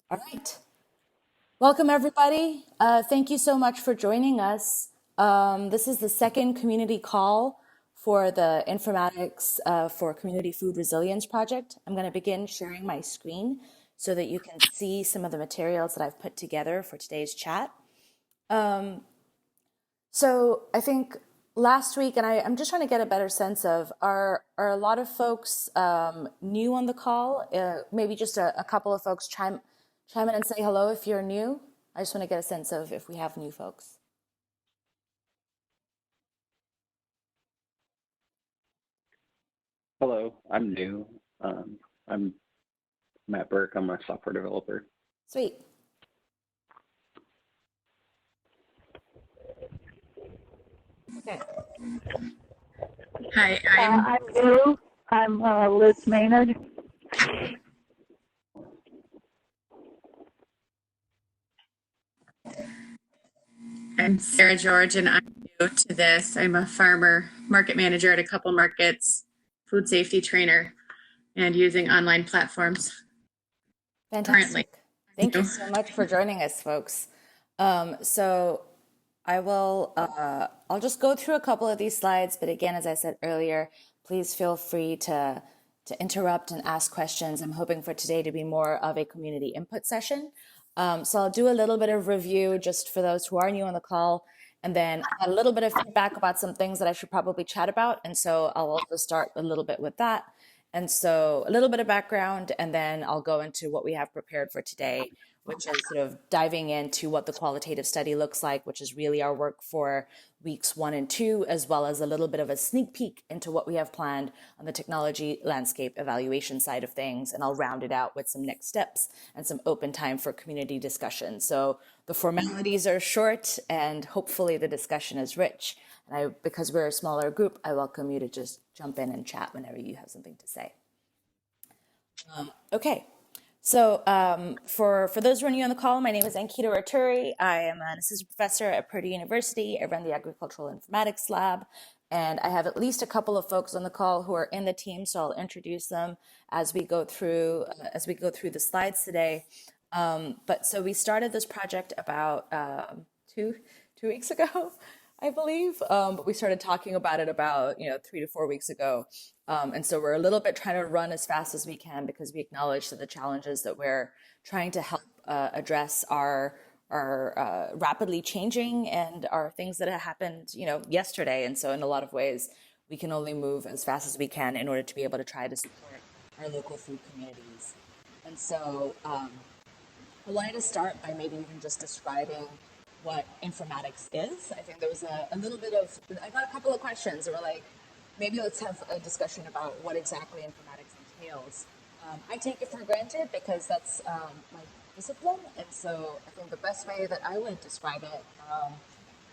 All right. Welcome, everybody. Thank you so much for joining us. This is the second community call for the Informatics for Community Food Resilience project. I'm going to begin sharing my screen so that you can see some of the materials that I've put together for today's chat. So I think last week, and I'm just trying to get a better sense of, are a lot of folks new on the call? Maybe just a couple of folks chime in and say hello if you're new. I just want to get a sense of if we have new folks. Hello, I'm new. I'm Matt Burke. I'm a software developer. Sweet. Okay. Hi, I'm new. I'm Liz Maynard. I'm Sarah George, and I'm new to this. I'm a farmer market manager at a couple markets, food safety trainer, and using online platforms currently. Fantastic. Thank you so much for joining us, folks. So I'll just go through a couple of these slides, but again, as I said earlier, please feel free to interrupt and ask questions. I'm hoping for today to be more of a community input session. So I'll do a little bit of review just for those who are new on the call, and then a little bit of feedback about some things that I should probably chat about. And so I'll also start a little bit with that. And so a little bit of background, and then I'll go into what we have prepared for today, which is sort of diving into what the qualitative study looks like, which is really our work for weeks 1 and 2, as well as a little bit of a sneak peek into what we have planned on the technology landscape evaluation side of things. And I'll round it out with some next steps and some open time for community discussion. So the formalities are short and hopefully the discussion is rich. And because we're a smaller group, I welcome you to just jump in and chat whenever you have something to say. Okay. So for those who are new on the call, my name is Ankita Raturi. I am an assistant professor at Purdue University. I run the Agricultural Informatics Lab, and I have at least a couple of folks on the call who are in the team, so I'll introduce them as we go through the slides today. But so we started this project about two weeks ago, I believe. But we started talking about it about 3 to 4 weeks ago. And so we're a little bit trying to run as fast as we can because we acknowledge that the challenges that we're trying to help address are rapidly changing and are things that have happened, yesterday. And so in a lot of ways, we can only move as fast as we can in order to be able to try to support our local food communities. And so I wanted to start by maybe even just describing what informatics is. I think there was a little bit of, I got a couple of questions that were like, maybe let's have a discussion about what exactly informatics entails. I take it for granted because that's my discipline. And so I think the best way that I would describe it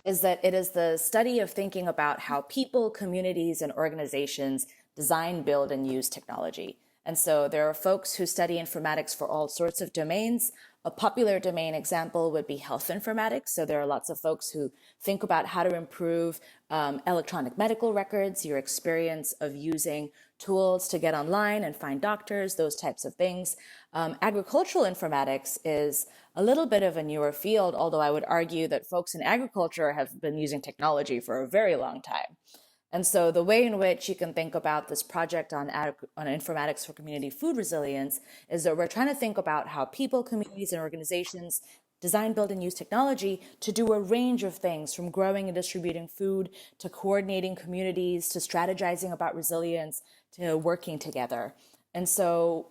is that it is the study of thinking about how people, communities, and organizations design, build, and use technology. And so there are folks who study informatics for all sorts of domains. A popular domain example would be health informatics. So there are lots of folks who think about how to improve electronic medical records, your experience of using tools to get online and find doctors, those types of things. Agricultural informatics is a little bit of a newer field, although I would argue that folks in agriculture have been using technology for a very long time. And so the way in which you can think about this project on informatics for community food resilience is that we're trying to think about how people, communities, and organizations design, build, and use technology to do a range of things, from growing and distributing food to coordinating communities to strategizing about resilience to working together. And so,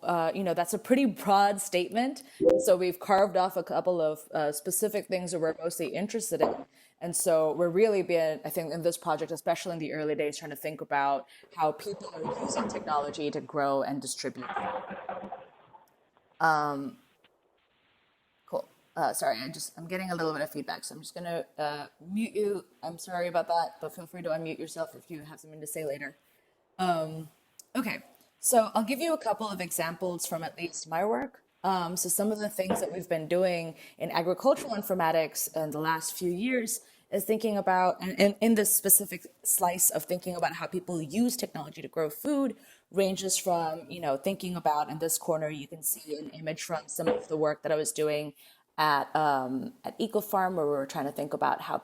that's a pretty broad statement. So we've carved off a couple of specific things that we're mostly interested in. And so we're really being, I think, in this project, especially in the early days, trying to think about how people are using technology to grow and distribute. Cool. Sorry, I'm getting a little bit of feedback, so I'm just gonna mute you. I'm sorry about that, but feel free to unmute yourself if you have something to say later. Okay, so I'll give you a couple of examples from at least my work. So some of the things that we've been doing in agricultural informatics in the last few years is thinking about, and in this specific slice of thinking about how people use technology to grow food, ranges from, thinking about, in this corner, you can see an image from some of the work that I was doing at EcoFarm, where we were trying to think about how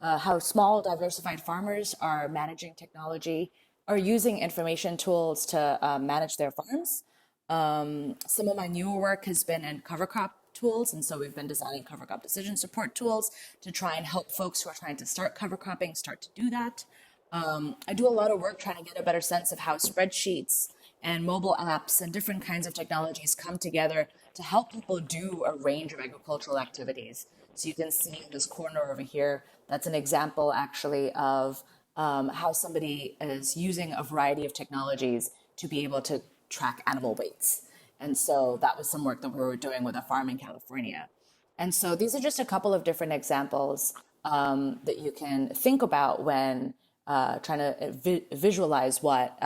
how small diversified farmers are managing technology, are using information tools to manage their farms. Some of my newer work has been in cover crop tools, and so we've been designing cover crop decision support tools to try and help folks who are trying to start cover cropping start to do that. I do a lot of work trying to get a better sense of how spreadsheets and mobile apps and different kinds of technologies come together to help people do a range of agricultural activities. So you can see in this corner over here, that's an example actually of how somebody is using a variety of technologies to be able to track animal weights. And so that was some work that we were doing with a farm in California. And so these are just a couple of different examples that you can think about when trying to visualize what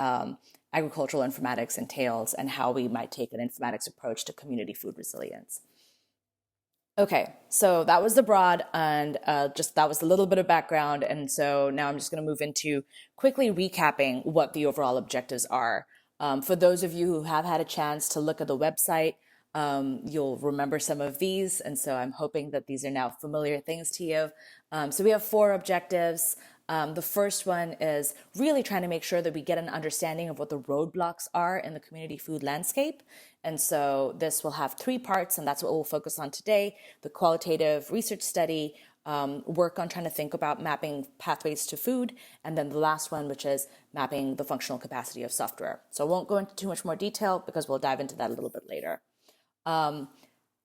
agricultural informatics entails and how we might take an informatics approach to community food resilience. Okay, so that was the broad, and just that was a little bit of background. And so now I'm just going to move into quickly recapping what the overall objectives are. For those of you who have had a chance to look at the website, you'll remember some of these. And so I'm hoping that these are now familiar things to you. So we have 4 objectives. The first one is really trying to make sure that we get an understanding of what the roadblocks are in the community food landscape. And so this will have 3 parts, and that's what we'll focus on today: the qualitative research study, work on trying to think about mapping pathways to food, and then the last one, which is mapping the functional capacity of software. So I won't go into too much more detail because we'll dive into that a little bit later.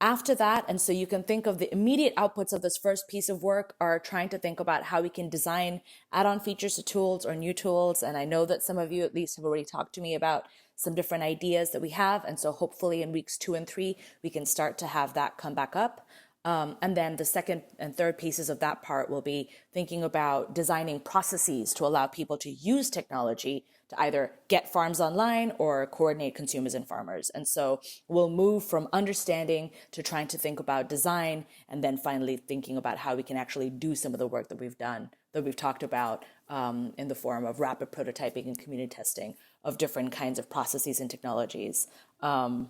After that, and so you can think of the immediate outputs of this first piece of work are trying to think about how we can design add-on features to tools or new tools. And I know that some of you at least have already talked to me about some different ideas that we have. And so hopefully in weeks 2 and 3, we can start to have that come back up. And then the second and third pieces of that part will be thinking about designing processes to allow people to use technology to either get farms online or coordinate consumers and farmers. And so we'll move from understanding to trying to think about design, and then finally thinking about how we can actually do some of the work that we've done, that we've talked about in the form of rapid prototyping and community testing of different kinds of processes and technologies. And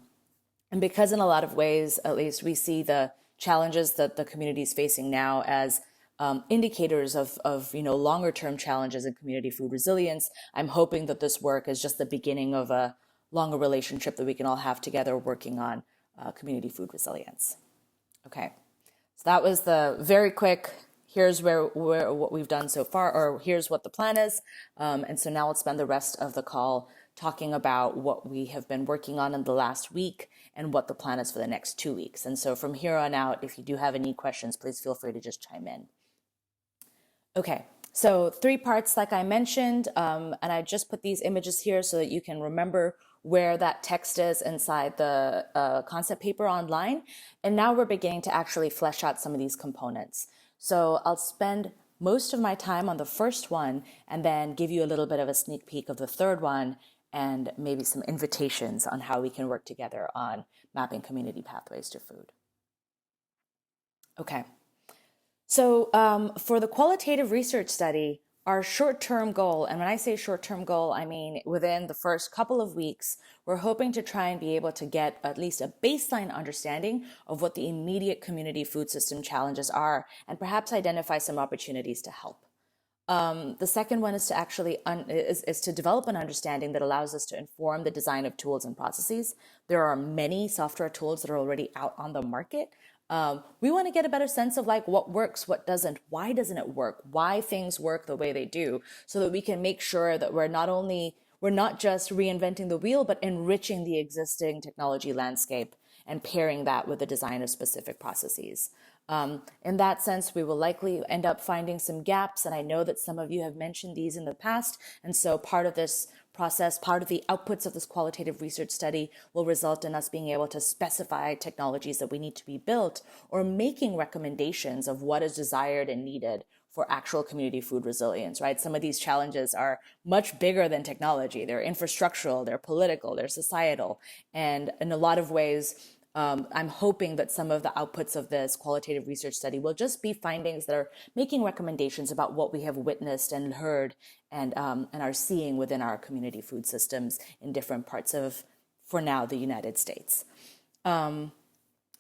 because in a lot of ways, at least, we see the challenges that the community is facing now as indicators of longer term challenges in community food resilience, I'm hoping that this work is just the beginning of a longer relationship that we can all have together working on community food resilience. Okay, so that was the very quick, here's where what we've done so far, or here's what the plan is. And so now let's spend the rest of the call talking about what we have been working on in the last week and what the plan is for the next 2 weeks. And so from here on out, if you do have any questions, please feel free to just chime in. Okay, so 3 parts like I mentioned, and I just put these images here so that you can remember where that text is inside the concept paper online. And now we're beginning to actually flesh out some of these components. So I'll spend most of my time on the first one and then give you a little bit of a sneak peek of the third one and maybe some invitations on how we can work together on mapping community pathways to food. Okay. So for the qualitative research study, our short-term goal, and when I say short-term goal, I mean within the first couple of weeks, we're hoping to try and be able to get at least a baseline understanding of what the immediate community food system challenges are, and perhaps identify some opportunities to help. The second one is to actually is to develop an understanding that allows us to inform the design of tools and processes. There are many software tools that are already out on the market. We want to get a better sense of like what works, what doesn't, why doesn't it work, why things work the way they do, so that we can make sure that we're not just reinventing the wheel, but enriching the existing technology landscape and pairing that with the design of specific processes. In that sense, we will likely end up finding some gaps, and I know that some of you have mentioned these in the past, and so part of this process, part of the outputs of this qualitative research study will result in us being able to specify technologies that we need to be built, or making recommendations of what is desired and needed for actual community food resilience, right? Some of these challenges are much bigger than technology. They're infrastructural, they're political, they're societal, and in a lot of ways, I'm hoping that some of the outputs of this qualitative research study will just be findings that are making recommendations about what we have witnessed and heard and are seeing within our community food systems in different parts of, for now, the United States.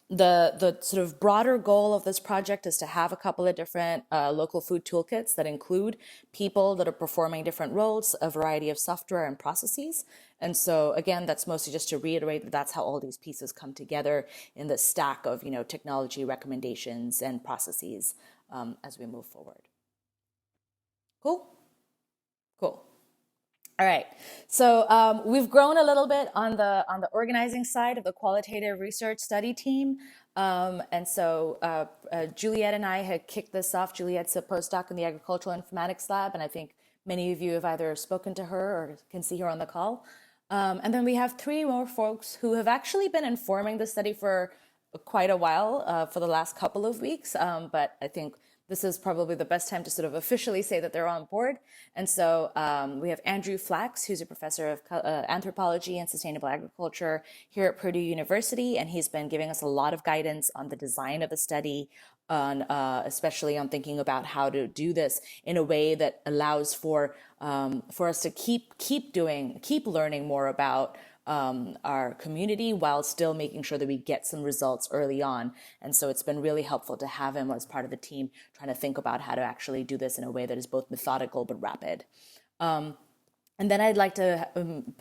The sort of broader goal of this project is to have a couple of different local food toolkits that include people that are performing different roles, a variety of software and processes. And so again, that's mostly just to reiterate that that's how all these pieces come together in the stack of, technology recommendations and processes as we move forward. Cool? Cool. All right, so we've grown a little bit on the organizing side of the qualitative research study team, and so Juliet and I had kicked this off. Juliet's a postdoc in the Agricultural Informatics Lab, and I think many of you have either spoken to her or can see her on the call. And then we have 3 more folks who have actually been informing the study for quite a while, for the last couple of weeks, but I think this is probably the best time to sort of officially say that they're on board. And so we have Andrew Flax, who's a professor of anthropology and sustainable agriculture here at Purdue University, and he's been giving us a lot of guidance on the design of the study, on especially on thinking about how to do this in a way that allows for us to keep learning more about our community while still making sure that we get some results early on. And so it's been really helpful to have him as part of the team trying to think about how to actually do this in a way that is both methodical but rapid. And then I'd like to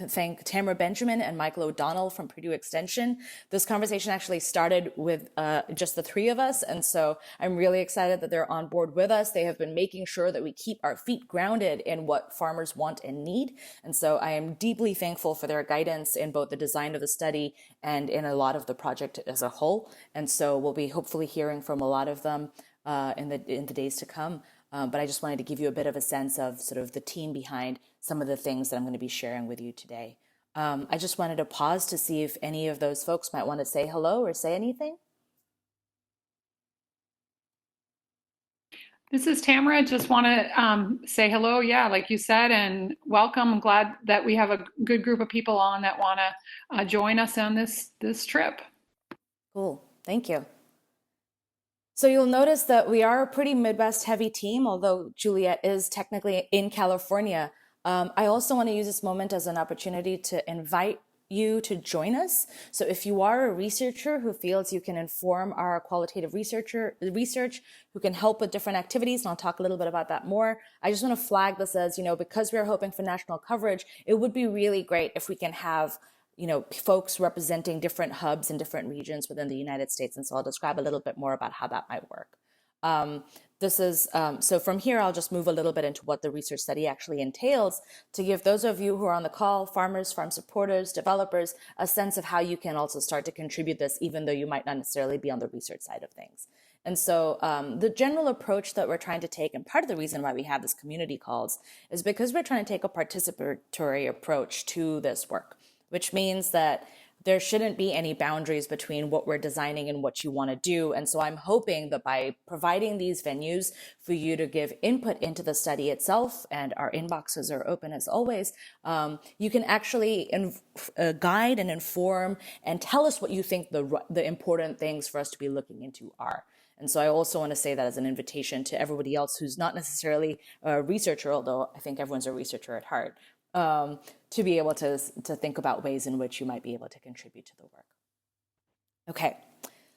thank Tamara Benjamin and Michael O'Donnell from Purdue Extension. This conversation actually started with just the 3 of us, and so I'm really excited that they're on board with us. They have been making sure that we keep our feet grounded in what farmers want and need, and so I am deeply thankful for their guidance in both the design of the study and in a lot of the project as a whole. And so we'll be hopefully hearing from a lot of them in the days to come. But I just wanted to give you a bit of a sense of sort of the team behind some of the things that I'm going to be sharing with you today. I just wanted to pause to see if any of those folks might want to say hello or say anything. This is Tamara. Just want to say hello, yeah, like you said, and welcome. I'm glad that we have a good group of people on that want to join us on this trip. Cool, thank you. So you'll notice that we are a pretty Midwest heavy team, although Juliet is technically in California. I also want to use this moment as an opportunity to invite you to join us. So if you are a researcher who feels you can inform our qualitative research, who can help with different activities, and I'll talk a little bit about that more, I just want to flag this as, because we're hoping for national coverage, it would be really great if we can have folks representing different hubs in different regions within the United States. And so I'll describe a little bit more about how that might work. So from here, I'll just move a little bit into what the research study actually entails to give those of you who are on the call, farmers, farm supporters, developers, a sense of how you can also start to contribute this, even though you might not necessarily be on the research side of things. And so the general approach that we're trying to take, and part of the reason why we have this community calls, is because we're trying to take a participatory approach to this work, which means that there shouldn't be any boundaries between what we're designing and what you want to do. And so I'm hoping that by providing these venues for you to give input into the study itself, and our inboxes are open as always, you can actually guide and inform and tell us what you think the important things for us to be looking into are. And so I also want to say that as an invitation to everybody else who's not necessarily a researcher, although I think everyone's a researcher at heart, to be able to think about ways in which you might be able to contribute to the work. Okay,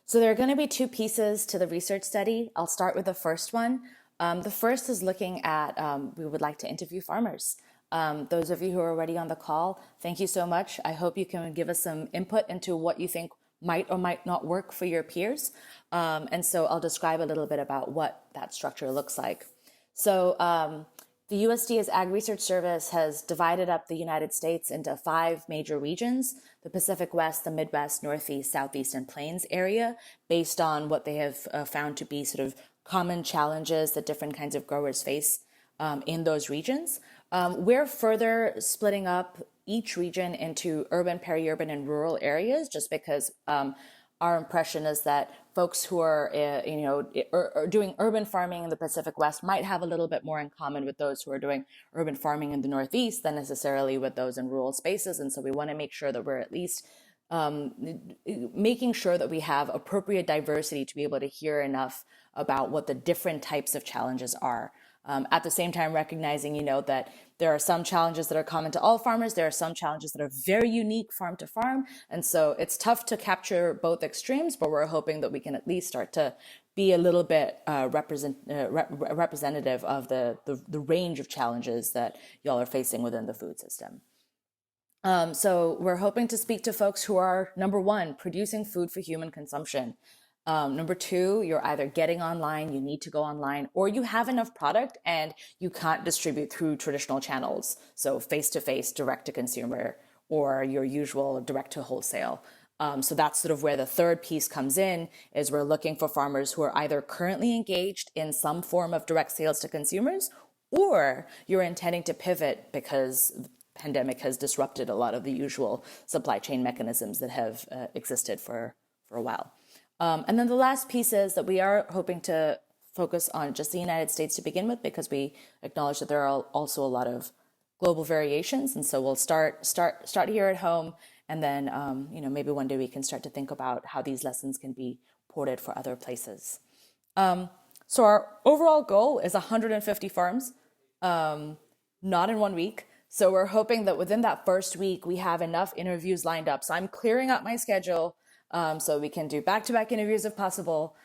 so there are going to be 2 pieces to the research study. I'll start with the first one. The first is looking at, we would like to interview farmers. Those of you who are already on the call, thank you so much. I hope you can give us some input into what you think might or might not work for your peers. And so I'll describe a little bit about what that structure looks like. So the USDA's Ag Research Service has divided up the United States into 5 major regions: the Pacific West, the Midwest, Northeast, Southeast, and Plains area, based on what they have found to be sort of common challenges that different kinds of growers face in those regions. We're further splitting up each region into urban, peri-urban, and rural areas, just because our impression is that folks who are, doing urban farming in the Pacific West might have a little bit more in common with those who are doing urban farming in the Northeast than necessarily with those in rural spaces. And so we want to make sure that we're at least making sure that we have appropriate diversity to be able to hear enough about what the different types of challenges are. At the same time, recognizing, that there are some challenges that are common to all farmers. There are some challenges that are very unique farm to farm. And so it's tough to capture both extremes, but we're hoping that we can at least start to be a little bit representative of the range of challenges that y'all are facing within the food system. So we're hoping to speak to folks who are, number one, producing food for human consumption. Number two, you're either getting online, you need to go online, or you have enough product and you can't distribute through traditional channels. So face-to-face, direct-to-consumer, or your usual direct-to-wholesale. So that's sort of where the third piece comes in, is we're looking for farmers who are either currently engaged in some form of direct sales to consumers, or you're intending to pivot because the pandemic has disrupted a lot of the usual supply chain mechanisms that have existed for a while. And then the last piece is that we are hoping to focus on just the United States to begin with, because we acknowledge that there are also a lot of global variations. And so we'll start here at home, and then maybe one day we can start to think about how these lessons can be ported for other places. So our overall goal is 150 farms, not in 1 week. So we're hoping that within that first week, we have enough interviews lined up. So I'm clearing up my schedule so we can do back-to-back interviews if possible.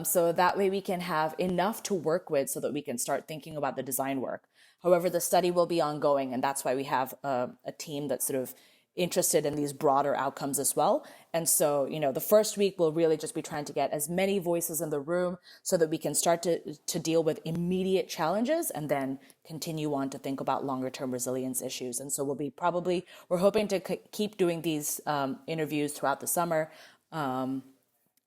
So that way we can have enough to work with so that we can start thinking about the design work. However, the study will be ongoing, and that's why we have a team that's sort of interested in these broader outcomes as well. And so, the first week we'll really just be trying to get as many voices in the room so that we can start to deal with immediate challenges and then continue on to think about longer term resilience issues. And so we're hoping to keep doing these interviews throughout the summer. And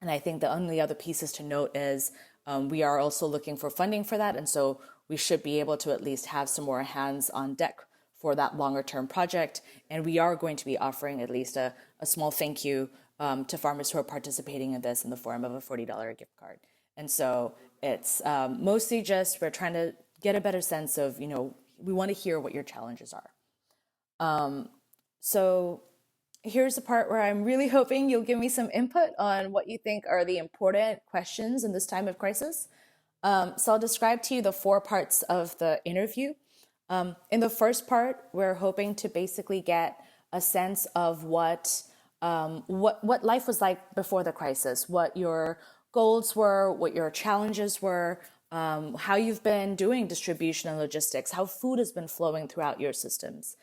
I think the only other pieces to note is we are also looking for funding for that. And so we should be able to at least have some more hands on deck for that longer term project. And we are going to be offering at least a small thank you to farmers who are participating in this in the form of a $40 gift card. And so it's mostly just we're trying to get a better sense of, we want to hear what your challenges are. So here's the part where I'm really hoping you'll give me some input on what you think are the important questions in this time of crisis. So I'll describe to you the 4 parts of the interview. In the first part, we're hoping to basically get a sense of what life was like before the crisis, what your goals were, what your challenges were, how you've been doing distribution and logistics, how food has been flowing throughout your systems.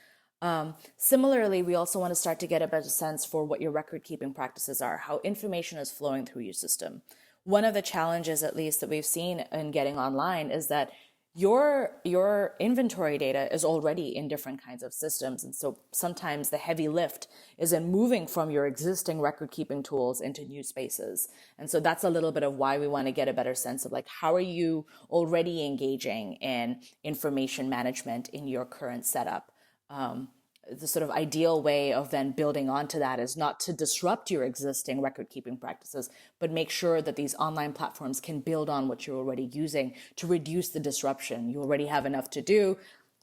Similarly, we also want to start to get a better sense for what your record keeping practices are, how information is flowing through your system. One of the challenges, at least, that we've seen in getting online is that your inventory data is already in different kinds of systems. And so sometimes the heavy lift is in moving from your existing record keeping tools into new spaces. And so that's a little bit of why we want to get a better sense of how are you already engaging in information management in your current setup. The sort of ideal way of then building onto that is not to disrupt your existing record keeping practices, but make sure that these online platforms can build on what you're already using to reduce the disruption. You already have enough to do.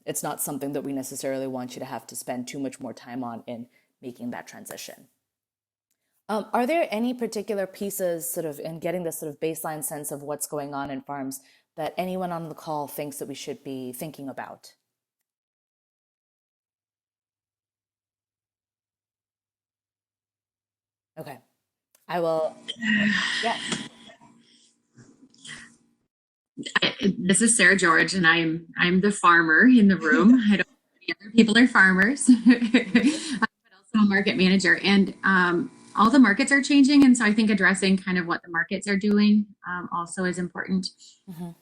It's not something that we necessarily want you to have to spend too much more time on in making that transition. Are there any particular pieces sort of in getting this sort of baseline sense of what's going on in farms that anyone on the call thinks that we should be thinking about? Okay, I will. Yeah. This is Sarah George, and I'm the farmer in the room. I don't know if any other people are farmers, but also a market manager. And all the markets are changing, and so I think addressing kind of what the markets are doing also is important. Mm-hmm.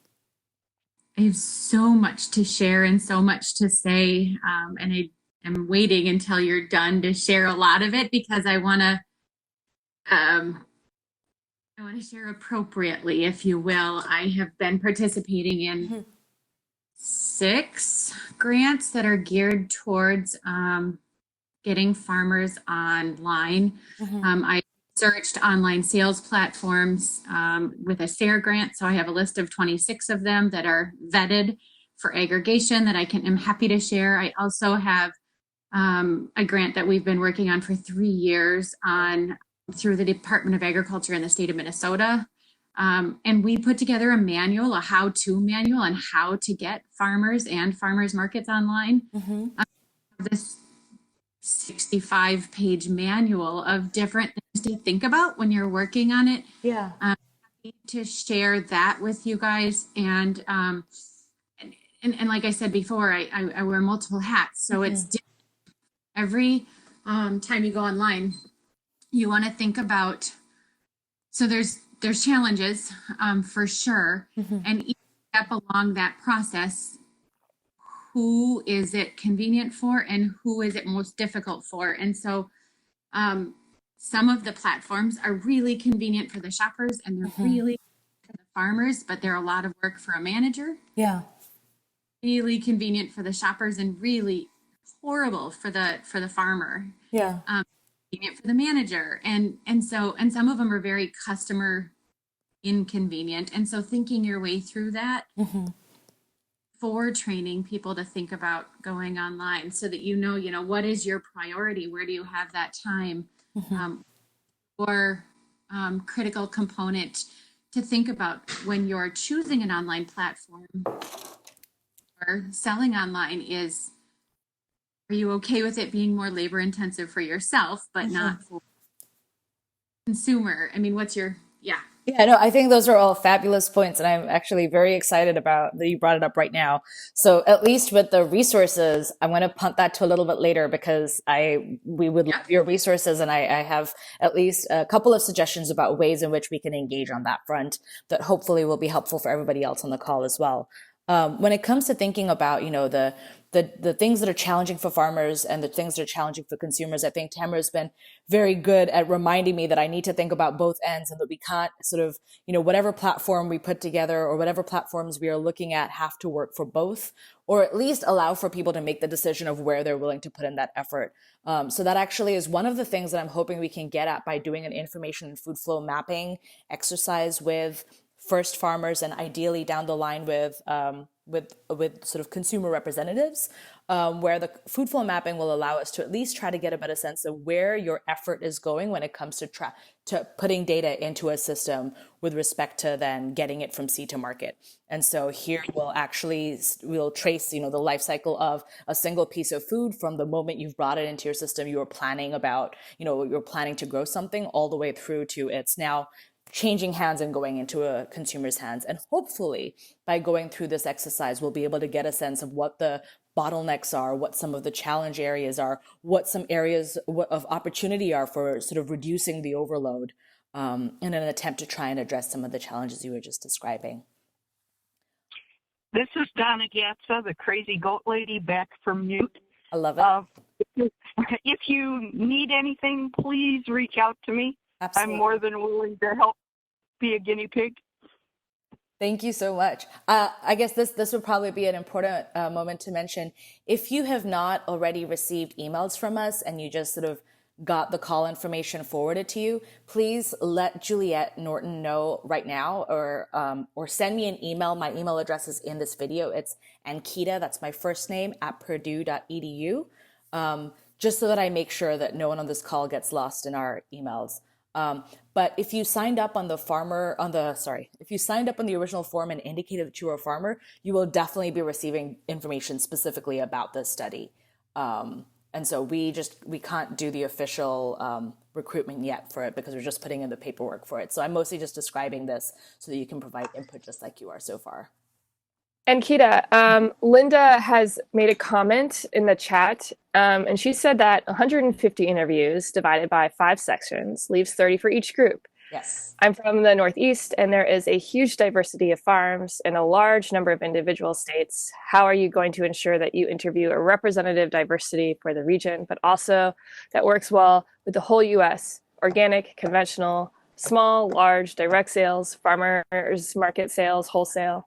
I have so much to share and so much to say, and I am waiting until you're done to share a lot of it because I want to. I want to share appropriately, if you will. I have been participating in 6 grants that are geared towards getting farmers online. I searched online sales platforms with a SARE grant, so I have a list of 26 of them that are vetted for aggregation that I'm happy to share. I also have a grant that we've been working on for 3 years on through the Department of Agriculture in the state of Minnesota. And we put together a manual, a how-to manual on how to get farmers and farmers markets online. This 65-page manual of different things to think about when you're working on it. Yeah. To share that with you guys, and like I said before, I wear multiple hats, so it's different. Every time you go online, you want to think about. So there's challenges for sure, and each step along that process, who is it convenient for, and who is it most difficult for, and so. Some of the platforms are really convenient for the shoppers and they're really for the farmers, but they're a lot of work for a manager. Yeah. Really convenient for the shoppers and really horrible for the farmer. Yeah. Convenient for the manager. And some of them are very customer inconvenient. And so thinking your way through that for training people to think about going online so that you know, what is your priority? Where do you have that time? Or critical component to think about when you're choosing an online platform or selling online is, are you okay with it being more labor intensive for yourself, but not for consumer? I mean, Yeah, no, I think those are all fabulous points, and I'm actually very excited about that you brought it up right now. So at least with the resources, I'm going to punt that to a little bit later because we would love your resources, and I have at least a couple of suggestions about ways in which we can engage on that front that hopefully will be helpful for everybody else on the call as well. When it comes to thinking about, the things that are challenging for farmers and the things that are challenging for consumers, I think Tamara has been very good at reminding me that I need to think about both ends and that we can't sort of, whatever platform we put together or whatever platforms we are looking at have to work for both, or at least allow for people to make the decision of where they're willing to put in that effort. So that actually is one of the things that I'm hoping we can get at by doing an information and food flow mapping exercise with first farmers and ideally down the line with sort of consumer representatives, where the food flow mapping will allow us to at least try to get a better sense of where your effort is going when it comes to putting data into a system with respect to then getting it from seed to market. And so here we'll trace, the life cycle of a single piece of food from the moment you've brought it into your system, you're planning to grow something all the way through to it's now changing hands and going into a consumer's hands. And hopefully by going through this exercise, we'll be able to get a sense of what the bottlenecks are, what some of the challenge areas are, what some areas of opportunity are for sort of reducing the overload in an attempt to try and address some of the challenges you were just describing. This is Donna Gatza, the crazy goat lady, back from mute. I love it. If you need anything, please reach out to me. Absolutely. I'm more than willing to help be a guinea pig. Thank you so much. I guess this would probably be an important moment to mention. If you have not already received emails from us and you just sort of got the call information forwarded to you, please let Juliet Norton know right now, or send me an email. My email address is in this video. It's Ankita, that's my first name, @purdue.edu, just so that I make sure that no one on this call gets lost in our emails. But if you signed up on if you signed up on the original form and indicated that you were a farmer, you will definitely be receiving information specifically about this study. And so we can't do the official recruitment yet for it because we're just putting in the paperwork for it. So I'm mostly just describing this so that you can provide input just like you are so far. And Kita, Linda has made a comment in the chat, and she said that 150 interviews divided by 5 sections leaves 30 for each group. Yes. I'm from the Northeast, and there is a huge diversity of farms and a large number of individual states. How are you going to ensure that you interview a representative diversity for the region, but also that works well with the whole U.S., organic, conventional, small, large, direct sales, farmers, market sales, wholesale?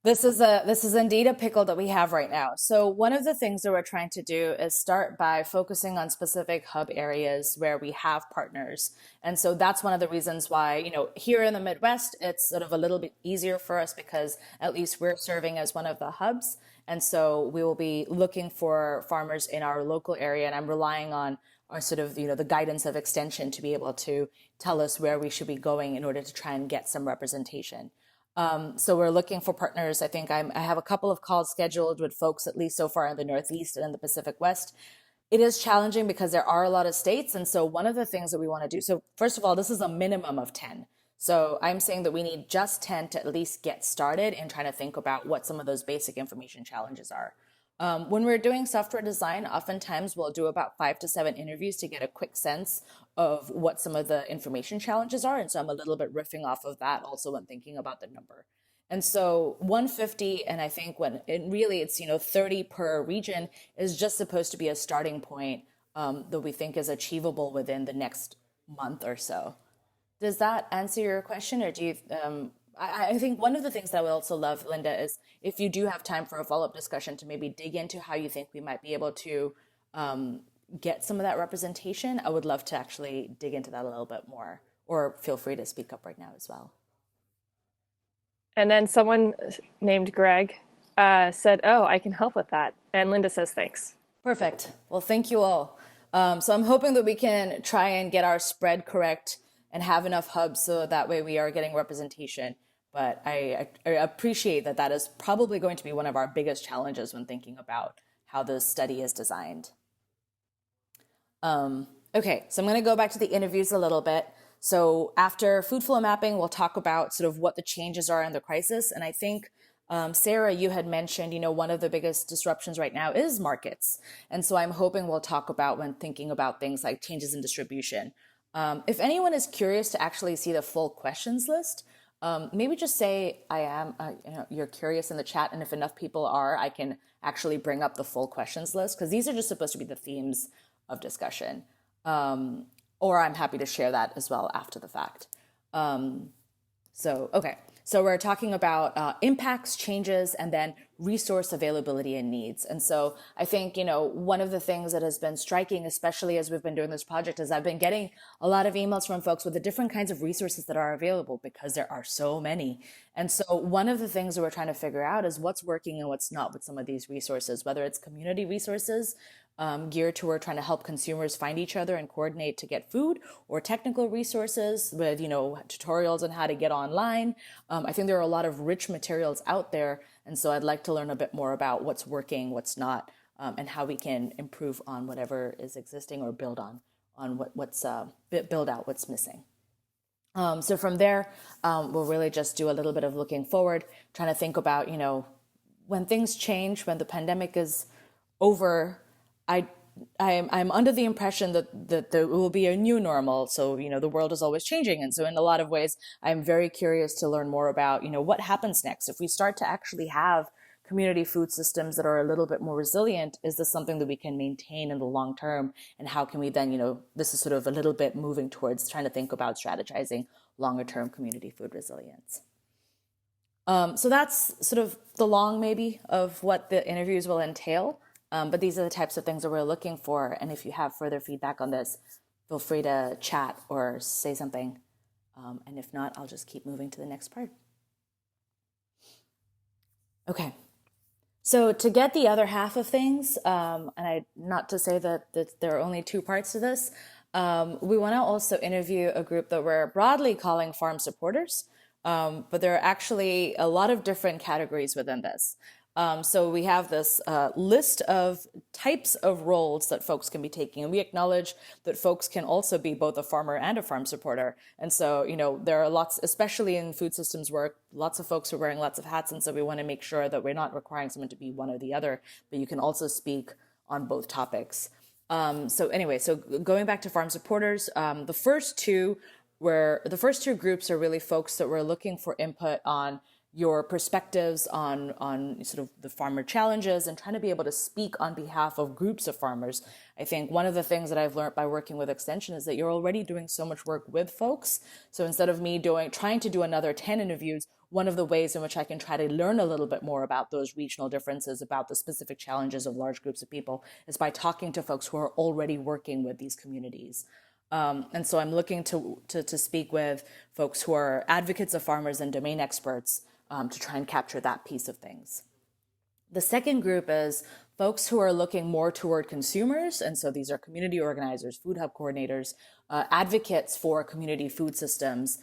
This is indeed a pickle that we have right now. So one of the things that we're trying to do is start by focusing on specific hub areas where we have partners. And so that's one of the reasons why, here in the Midwest, it's sort of a little bit easier for us because at least we're serving as one of the hubs. And so we will be looking for farmers in our local area, and I'm relying on our sort of, the guidance of extension to be able to tell us where we should be going in order to try and get some representation. So we're looking for partners. I think I have a couple of calls scheduled with folks, at least so far in the Northeast and in the Pacific West. It is challenging because there are a lot of states. And so one of the things that we want to do, so first of all, this is a minimum of 10. So I'm saying that we need just 10 to at least get started in trying to think about what some of those basic information challenges are. When we're doing software design, oftentimes we'll do about 5 to 7 interviews to get a quick sense of what some of the information challenges are. And so I'm a little bit riffing off of that also when thinking about the number. And so 150, and I think when it really it's 30 per region is just supposed to be a starting point that we think is achievable within the next month or so. Does that answer your question, or do you? I think one of the things that I would also love, Linda, is if you do have time for a follow-up discussion to maybe dig into how you think we might be able to get some of that representation. I would love to actually dig into that a little bit more, or feel free to speak up right now as well. And then someone named Greg said, "Oh, I can help with that." And Linda says, "Thanks." Perfect. Well, thank you all. So I'm hoping that we can try and get our spread correct and have enough hubs so that way we are getting representation. But I appreciate that that is probably going to be one of our biggest challenges when thinking about how the study is designed. Okay, so I'm going to go back to the interviews a little bit. So after food flow mapping, we'll talk about sort of what the changes are in the crisis. And I think, Sarah, you had mentioned, one of the biggest disruptions right now is markets. And so I'm hoping we'll talk about when thinking about things like changes in distribution. If anyone is curious to actually see the full questions list, maybe just say I am, you're curious in the chat. And if enough people are, I can actually bring up the full questions list, because these are just supposed to be the themes of discussion. Or I'm happy to share that as well after the fact. Okay. So we're talking about impacts, changes, and then resource availability and needs. And so I think, one of the things that has been striking, especially as we've been doing this project, is I've been getting a lot of emails from folks with the different kinds of resources that are available, because there are so many. And so one of the things that we're trying to figure out is what's working and what's not with some of these resources, whether it's community resources, geared toward trying to help consumers find each other and coordinate to get food, or technical resources with, tutorials on how to get online. I think there are a lot of rich materials out there. And so I'd like to learn a bit more about what's working, what's not, and how we can improve on whatever is existing, or build on what's build out what's missing. So from there, we'll really just do a little bit of looking forward, trying to think about, when things change, when the pandemic is over, I'm under the impression that there will be a new normal. So, the world is always changing. And so in a lot of ways, I'm very curious to learn more about, what happens next. If we start to actually have community food systems that are a little bit more resilient, is this something that we can maintain in the long term? And how can we then, this is sort of a little bit moving towards trying to think about strategizing longer term community food resilience. So that's sort of the long maybe of what the interviews will entail. But these are the types of things that we're looking for. And if you have further feedback on this, feel free to chat or say something. And if not, I'll just keep moving to the next part. Okay. So to get the other half of things, not to say that there are only 2 parts to this, we want to also interview a group that we're broadly calling farm supporters. But there are actually a lot of different categories within this. So we have this list of types of roles that folks can be taking. And we acknowledge that folks can also be both a farmer and a farm supporter. And so, there are lots, especially in food systems work, lots of folks are wearing lots of hats. And so we want to make sure that we're not requiring someone to be one or the other, but you can also speak on both topics. So going back to farm supporters, the first two groups are really folks that we're looking for input on your perspectives on sort of the farmer challenges and trying to be able to speak on behalf of groups of farmers. I think one of the things that I've learned by working with Extension is that you're already doing so much work with folks. So instead of me trying to do another 10 interviews, one of the ways in which I can try to learn a little bit more about those regional differences, about the specific challenges of large groups of people, is by talking to folks who are already working with these communities. And so I'm looking to speak with folks who are advocates of farmers and domain experts to try and capture that piece of things. The second group is folks who are looking more toward consumers. And so these are community organizers, food hub coordinators, advocates for community food systems,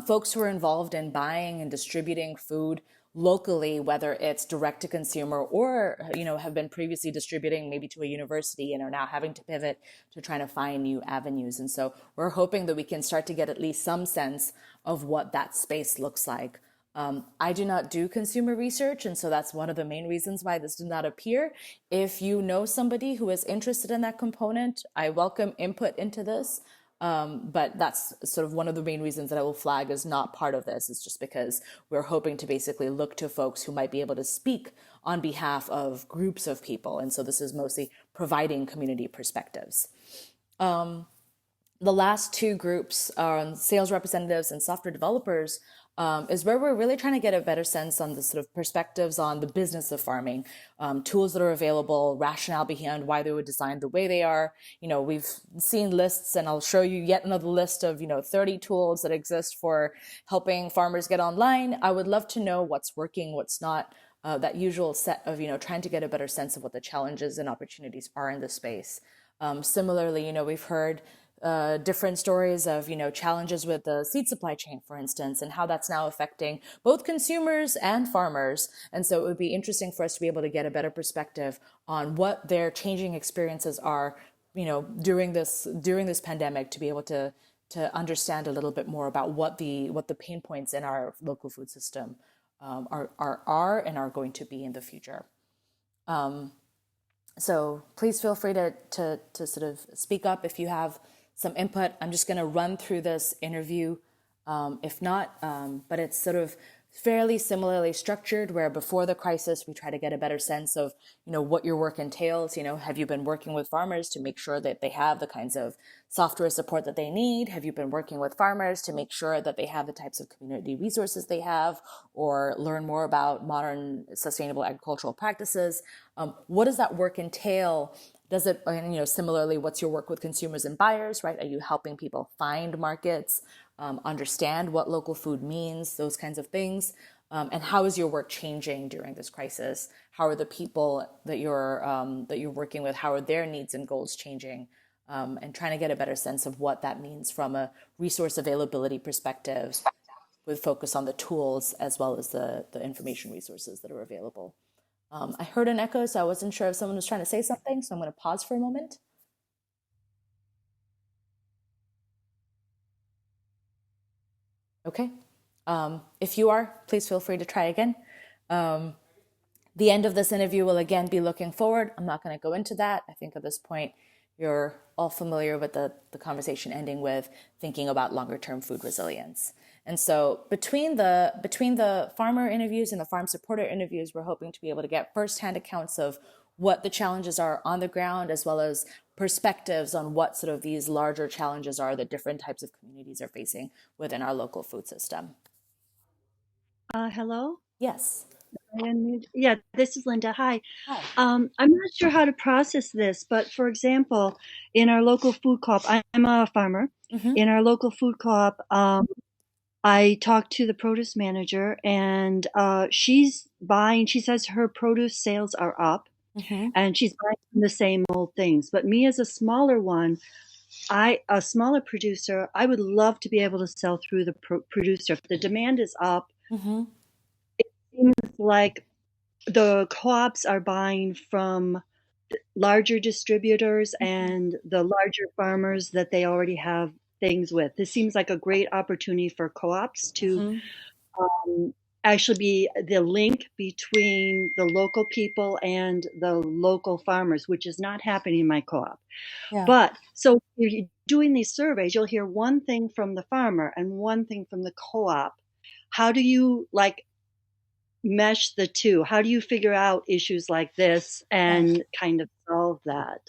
folks who are involved in buying and distributing food locally, whether it's direct to consumer or, have been previously distributing maybe to a university and are now having to pivot to trying to find new avenues. And so we're hoping that we can start to get at least some sense of what that space looks like. I do not do consumer research, and so that's one of the main reasons why this did not appear. If you know somebody who is interested in that component, I welcome input into this. But that's sort of one of the main reasons that I will flag as not part of this, is just because we're hoping to basically look to folks who might be able to speak on behalf of groups of people. And so this is mostly providing community perspectives. The last two groups are sales representatives and software developers, is where we're really trying to get a better sense on the sort of perspectives on the business of farming, tools that are available, rationale behind why they were designed the way they are. We've seen lists, and I'll show you yet another list of, 30 tools that exist for helping farmers get online. I would love to know what's working, what's not, that usual set of, trying to get a better sense of what the challenges and opportunities are in the space. Similarly, we've heard different stories of, challenges with the seed supply chain, for instance, and how that's now affecting both consumers and farmers. And so it would be interesting for us to be able to get a better perspective on what their changing experiences are, during this pandemic, to be able to understand a little bit more about what the pain points in our local food system are and are going to be in the future. So please feel free to sort of speak up if you have some input. I'm just going to run through this interview, if not, but it's sort of fairly similarly structured, where before the crisis, we try to get a better sense of, what your work entails. Have you been working with farmers to make sure that they have the kinds of software support that they need? Have you been working with farmers to make sure that they have the types of community resources they have, or learn more about modern sustainable agricultural practices? What does that work entail? Does it, similarly, what's your work with consumers and buyers, right? Are you helping people find markets, understand what local food means, those kinds of things? And how is your work changing during this crisis? How are the people that you're working with, how are their needs and goals changing? And trying to get a better sense of what that means from a resource availability perspective, with focus on the tools as well as the information resources that are available. I heard an echo, so I wasn't sure if someone was trying to say something, so I'm going to pause for a moment. Okay. If you are, please feel free to try again. The end of this interview will again be looking forward. I'm not going to go into that. I think at this point, you're all familiar with the conversation ending with thinking about longer term food resilience. And so between the farmer interviews and the farm supporter interviews, we're hoping to be able to get firsthand accounts of what the challenges are on the ground, as well as perspectives on what sort of these larger challenges are that different types of communities are facing within our local food system. Hello? Yes. Yeah, this is Linda. Hi. Hi. I'm not sure how to process this, but for example, in our local food co-op, I'm a farmer. Mm-hmm. In our local food co-op, I talked to the produce manager, and she's buying, she says her produce sales are up, Mm-hmm. and she's buying the same old things. But me as a smaller one, a smaller producer, I would love to be able to sell through the producer. If the demand is up, Mm-hmm. it seems like the co-ops are buying from larger distributors and the larger farmers that they already have things with. This seems like a great opportunity for co-ops to actually be the link between the local people and the local farmers, which is not happening in my co-op. Yeah. But so if you're doing these surveys, you'll hear one thing from the farmer and one thing from the co-op. How do you mesh the two? How do you figure out issues like this Yeah. and kind of solve that?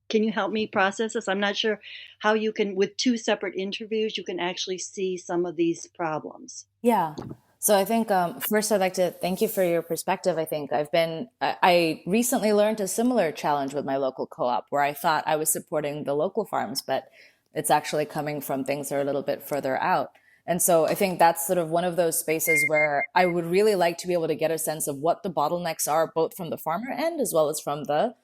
Can you help me process this? I'm not sure how you can, with two separate interviews, you can actually see some of these problems. Yeah. So I think first I'd like to thank you for your perspective. I think I recently learned a similar challenge with my local co-op where I thought I was supporting the local farms, but it's actually coming from things that are a little bit further out. And so I think that's sort of one of those spaces where I would really like to be able to get a sense of what the bottlenecks are, both from the farmer end as well as from the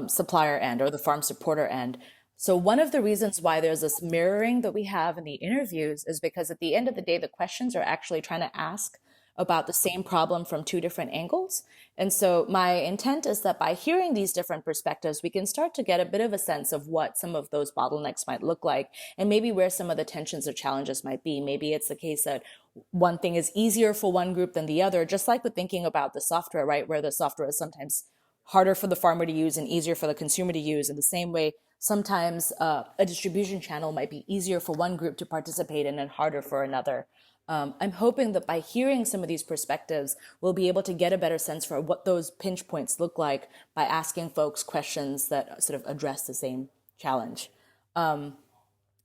supplier end or the farm supporter end. So one of the reasons why there's this mirroring that we have in the interviews is because at the end of the day, the questions are actually trying to ask about the same problem from two different angles. And so my intent is that by hearing these different perspectives, we can start to get a bit of a sense of what some of those bottlenecks might look like and maybe where some of the tensions or challenges might be. Maybe it's the case that one thing is easier for one group than the other, just like with thinking about the software, right? Where the software is sometimes harder for the farmer to use and easier for the consumer to use. In the same way, sometimes a distribution channel might be easier for one group to participate in and harder for another. I'm hoping that by hearing some of these perspectives, we'll be able to get a better sense for what those pinch points look like by asking folks questions that sort of address the same challenge.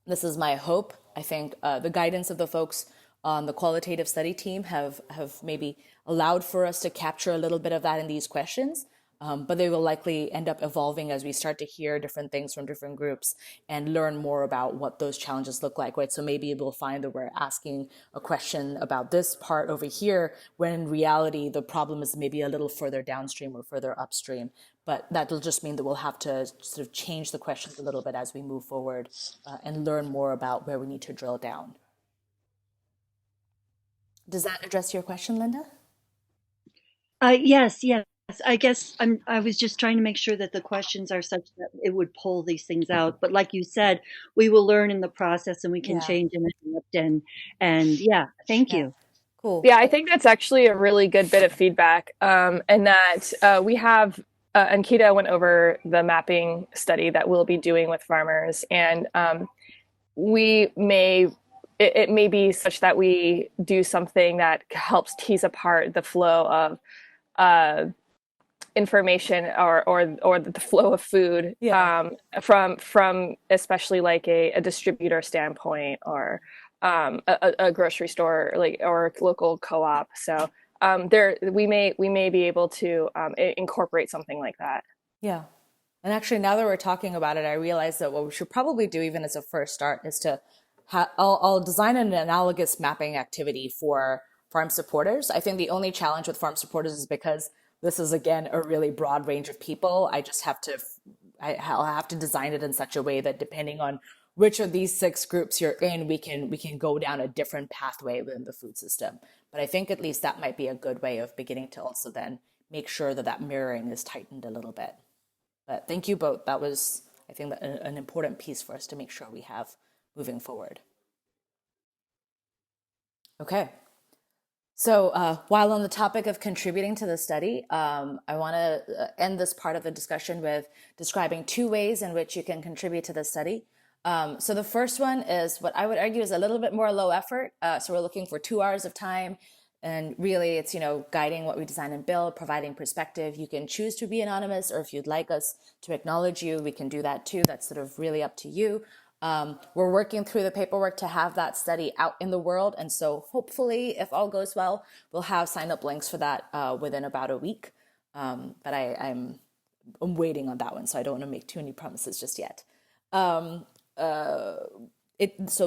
This is my hope. I think the guidance of the folks on the qualitative study team have maybe allowed for us to capture a little bit of that in these questions. But they will likely end up evolving as we start to hear different things from different groups and learn more about what those challenges look like, right? So maybe we'll find that we're asking a question about this part over here, when in reality, the problem is maybe a little further downstream or further upstream. But that'll just mean that we'll have to sort of change the questions a little bit as we move forward and learn more about where we need to drill down. Does that address your question, Linda? Yes. I guess I was just trying to make sure that the questions are such that it would pull these things out. But like you said, we will learn in the process and we can change and adapt and yeah, thank you. Cool. Yeah, I think that's actually a really good bit of feedback. And that we have, Ankita went over the mapping study that we'll be doing with farmers. And it may be such that we do something that helps tease apart the flow of information or the flow of food from especially like a distributor standpoint or a grocery store or local co-op. So we may be able to incorporate something like that. Yeah. And actually, now that we're talking about it, I realize that what we should probably do, even as a first start, is to I'll design an analogous mapping activity for farm supporters. I think the only challenge with farm supporters is because this is, again, a really broad range of people. I'll have to design it in such a way that depending on which of these 6 groups you're in, we can go down a different pathway within the food system. But I think at least that might be a good way of beginning to also then make sure that mirroring is tightened a little bit. But thank you both. That was, I think, an important piece for us to make sure we have moving forward. Okay. So while on the topic of contributing to the study, I want to end this part of the discussion with describing 2 ways in which you can contribute to the study. So the first one is what I would argue is a little bit more low effort. So we're looking for 2 hours of time. And really, it's, guiding what we design and build, providing perspective. You can choose to be anonymous, or if you'd like us to acknowledge you, we can do that too. That's sort of really up to you. We're working through the paperwork to have that study out in the world. And so hopefully, if all goes well, we'll have sign-up links for that within about a week. But I'm waiting on that one, so I don't want to make too many promises just yet. So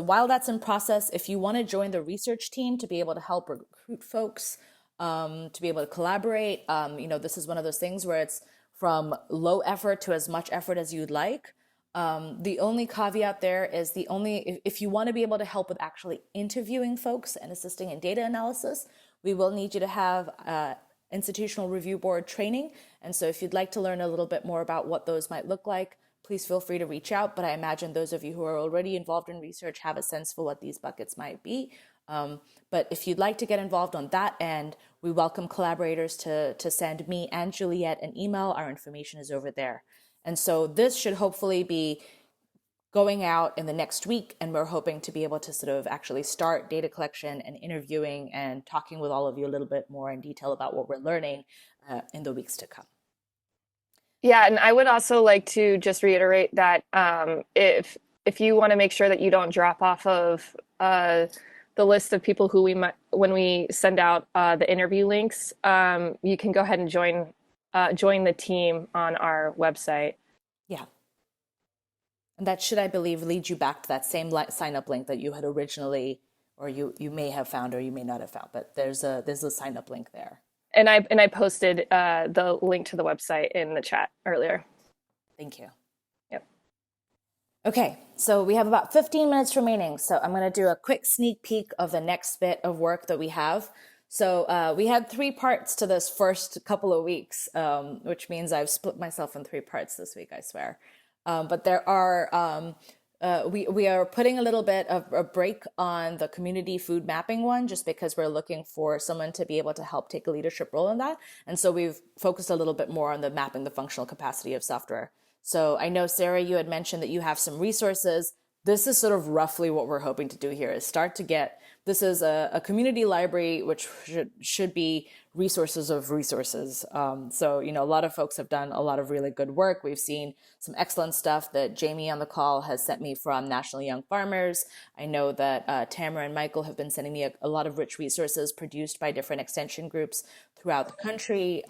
while that's in process, if you want to join the research team to be able to help recruit folks, to be able to collaborate, this is one of those things where it's from low effort to as much effort as you'd like. The only caveat there is if you want to be able to help with actually interviewing folks and assisting in data analysis, we will need you to have institutional review board training. And so if you'd like to learn a little bit more about what those might look like, please feel free to reach out. But I imagine those of you who are already involved in research have a sense for what these buckets might be. But if you'd like to get involved on that end, we welcome collaborators to send me and Juliet an email. Our information is over there. And so this should hopefully be going out in the next week, and we're hoping to be able to sort of actually start data collection and interviewing and talking with all of you a little bit more in detail about what we're learning in the weeks to come. Yeah, and I would also like to just reiterate that if you want to make sure that you don't drop off of the list of people who we might, when we send out the interview links, you can go ahead and join the team on our website. Yeah. And that should, I believe, lead you back to that same sign up link that you had originally, or you may have found or you may not have found, but there's a sign up link there. And I posted the link to the website in the chat earlier. Thank you. Yep. Okay, so we have about 15 minutes remaining. So I'm going to do a quick sneak peek of the next bit of work that we have. So we had 3 parts to this first couple of weeks, which means I've split myself in 3 parts this week, I swear. But there are, we are putting a little bit of a break on the community food mapping one, just because we're looking for someone to be able to help take a leadership role in that. And so we've focused a little bit more on the mapping the functional capacity of software. So I know, Sarah, you had mentioned that you have some resources. This is sort of roughly what we're hoping to do here, is start to get, this is a community library, which should be resources of resources. So, you know, a lot of folks have done a lot of really good work. We've seen some excellent stuff that Jamie on the call has sent me from National Young Farmers. I know that Tamara and Michael have been sending me a lot of rich resources produced by different extension groups throughout the country.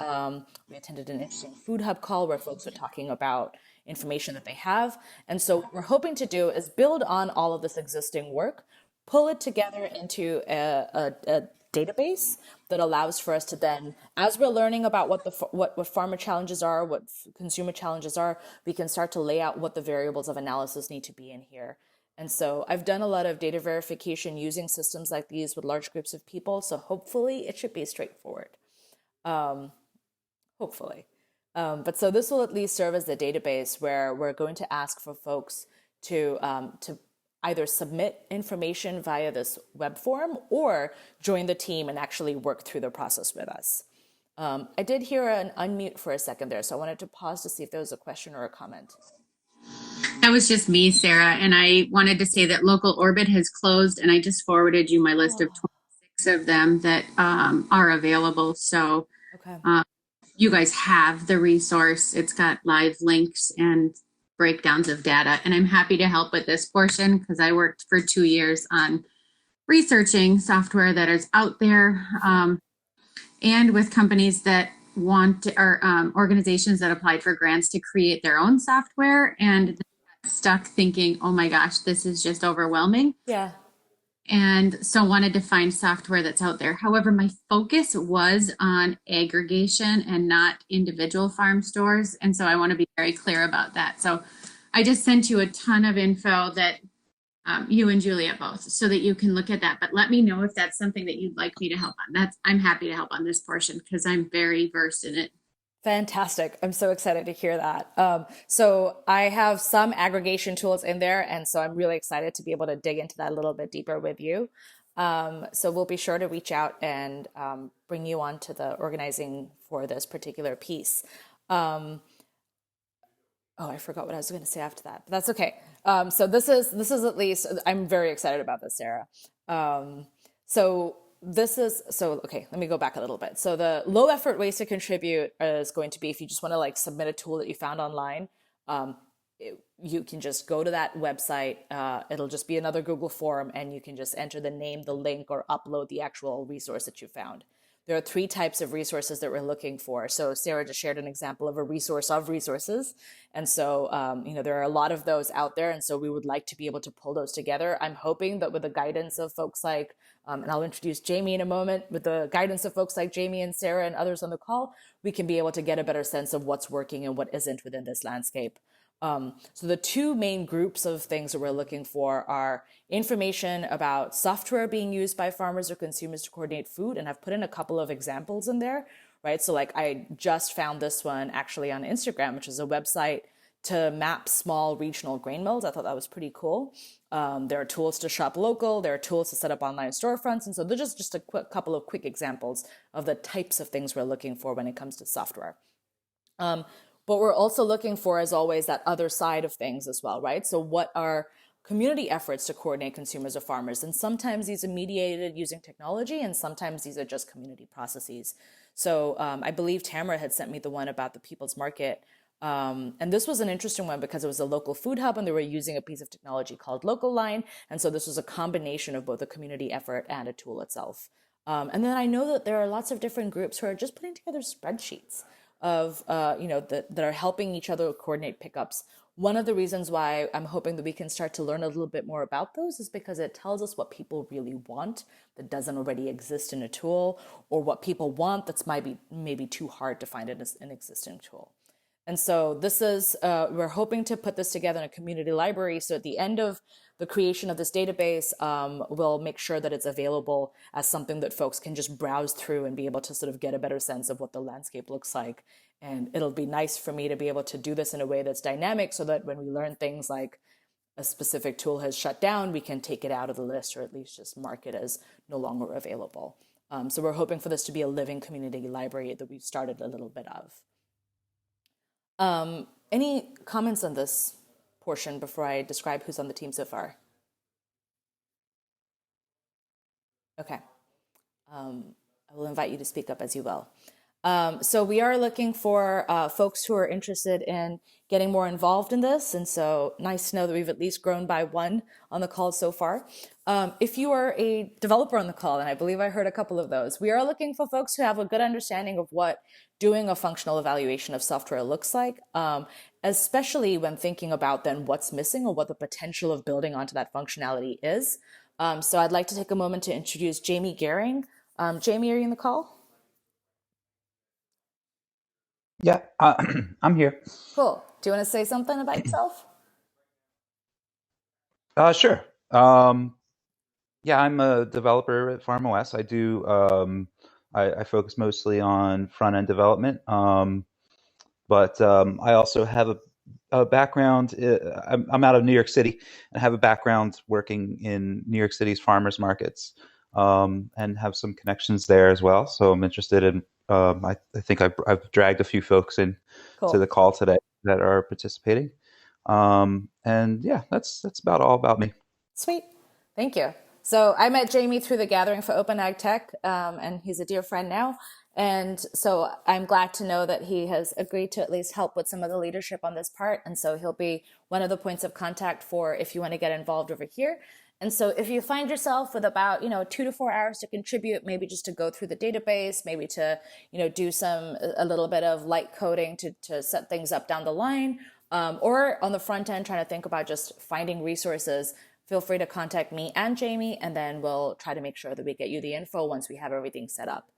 We attended an interesting food hub call where folks are talking about information that they have. And so what we're hoping to do is build on all of this existing work, pull it together into a database that allows for us to then, as we're learning about what farmer challenges are, what consumer challenges are, we can start to lay out what the variables of analysis need to be in here. And so I've done a lot of data verification using systems like these with large groups of people. So hopefully it should be straightforward. Hopefully. But so this will at least serve as the database where we're going to ask for folks to either submit information via this web form or join the team and actually work through the process with us. I did hear an unmute for a second there, so I wanted to pause to see if there was a question or a comment. That was just me, Sarah, and I wanted to say that Local Orbit has closed, and I just forwarded you my list of 26 of them that are available. So Okay. You guys have the resource. It's got live links and breakdowns of data, and I'm happy to help with this portion because I worked for 2 years on researching software that is out there and with companies that want or organizations that applied for grants to create their own software and stuck thinking, oh my gosh, this is just overwhelming. Yeah. And so wanted to find software that's out there. However, my focus was on aggregation and not individual farm stores. And so I want to be very clear about that. So I just sent you a ton of info that you and Julia both, so that you can look at that. But let me know if that's something that you'd like me to help on. I'm happy to help on this portion because I'm very versed in it. Fantastic. I'm so excited to hear that. So I have some aggregation tools in there, and so I'm really excited to be able to dig into that a little bit deeper with you. So we'll be sure to reach out and bring you on to the organizing for this particular piece. Oh, I forgot what I was going to say after that, but that's okay. So this is at least, I'm very excited about this, Sarah. Okay, let me go back a little bit. So the low effort ways to contribute is going to be, if you just want to like submit a tool that you found online, you can just go to that website. It'll just be another Google form, and you can just enter the name, the link, or upload the actual resource that you found. There are 3 types of resources that we're looking for. So Sarah just shared an example of a resource of resources. And so, there are a lot of those out there. And so we would like to be able to pull those together. I'm hoping that with the guidance of folks like, and I'll introduce Jamie in a moment, with the guidance of folks like Jamie and Sarah and others on the call, we can be able to get a better sense of what's working and what isn't within this landscape. So the 2 main groups of things that we're looking for are information about software being used by farmers or consumers to coordinate food. And I've put in a couple of examples in there, right? So like I just found this one actually on Instagram, which is a website to map small regional grain mills. I thought that was pretty cool. There are tools to shop local. There are tools to set up online storefronts. And so they're just a couple of quick examples of the types of things we're looking for when it comes to software. But we're also looking for, as always, that other side of things as well, right? So what are community efforts to coordinate consumers or farmers? And sometimes these are mediated using technology, and sometimes these are just community processes. So I believe Tamara had sent me the one about the People's Market. And this was an interesting one because it was a local food hub and they were using a piece of technology called Local Line. And so this was a combination of both a community effort and a tool itself. And then I know that there are lots of different groups who are just putting together spreadsheets of, that are helping each other coordinate pickups. One of the reasons why I'm hoping that we can start to learn a little bit more about those is because it tells us what people really want that doesn't already exist in a tool, or what people want that's maybe too hard to find in an existing tool. And so this is, we're hoping to put this together in a community library. So at the end of the creation of this database, we'll make sure that it's available as something that folks can just browse through and be able to sort of get a better sense of what the landscape looks like. And it'll be nice for me to be able to do this in a way that's dynamic so that when we learn things like a specific tool has shut down, we can take it out of the list or at least just mark it as no longer available. So we're hoping for this to be a living community library that we've started a little bit of. Any comments on this portion before I describe who's on the team so far? Okay. I will invite you to speak up as you will. So we are looking for folks who are interested in getting more involved in this. And so nice to know that we've at least grown by one on the call so far. If you are a developer on the call, and I believe I heard a couple of those, we are looking for folks who have a good understanding of what doing a functional evaluation of software looks like, especially when thinking about then what's missing or what the potential of building onto that functionality is. So I'd like to take a moment to introduce Jamie Gehring. Jamie, are you in the call? Yeah, I'm here. Cool. Do you want to say something about yourself? Sure. Yeah, I'm a developer at FarmOS. I do. I focus mostly on front end development, but I also have a background. I'm out of New York City and have a background working in New York City's farmers markets, and have some connections there as well. So I'm interested in. I think I've dragged a few folks in to the call today that are participating. And yeah, that's about all about me. Sweet. Thank you. So I met Jamie through the Gathering for Open Ag Tech, and he's a dear friend now. And so I'm glad to know that he has agreed to at least help with some of the leadership on this part. And so he'll be one of the points of contact for if you want to get involved over here. And so if you find yourself with about, 2 to 4 hours to contribute, maybe just to go through the database, maybe to, do a little bit of light coding to set things up down the line, or on the front end, trying to think about just finding resources, feel free to contact me and Jamie, and then we'll try to make sure that we get you the info once we have everything set up.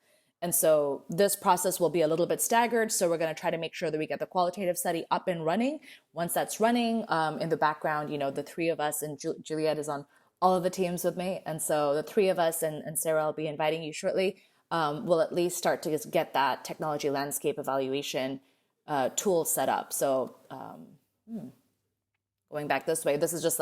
And so this process will be a little bit staggered. So we're going to try to make sure that we get the qualitative study up and running. Once that's running, in the background, the three of us, and Juliet is on all of the teams with me. And so the three of us, and Sarah, I'll be inviting you shortly, will at least start to just get that technology landscape evaluation tool set up. So going back this way, this is just